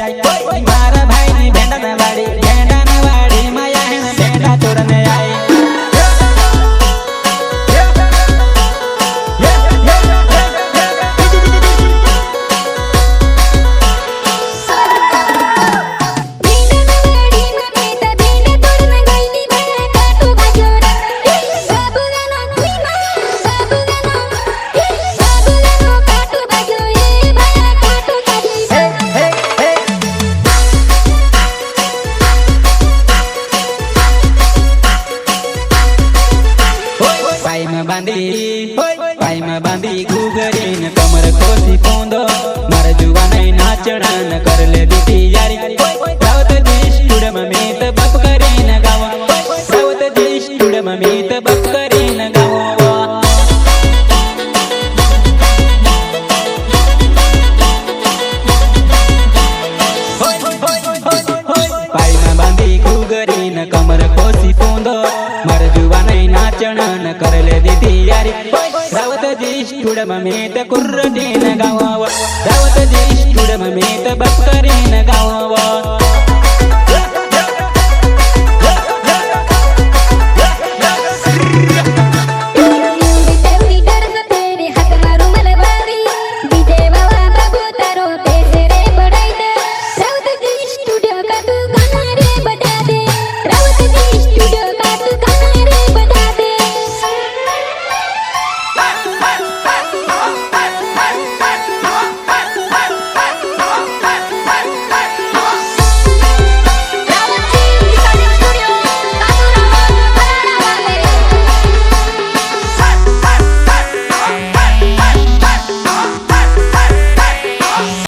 आई मारा भाई ने भेंडा न वाड़ी माया है भेंडा तोड़ने आई पाई में बांधी घूघरी न कमर खोसी पोंदो मारे जुवा नहीं नाचना न कर ले दी यारी रावत जी स्टूडियो में मीत बप करी न गावा रावत जी स्टूडियो में मीत बप करी न गावा पाई में बांधी घूघरी न कमर खोसी पोंदो मारे जुवा नहीं नाचना न कर ले दी यारी रावत जी स्टूडियो में मीत कुर्रटी न गावा रावत जी स्टूडियो में मीत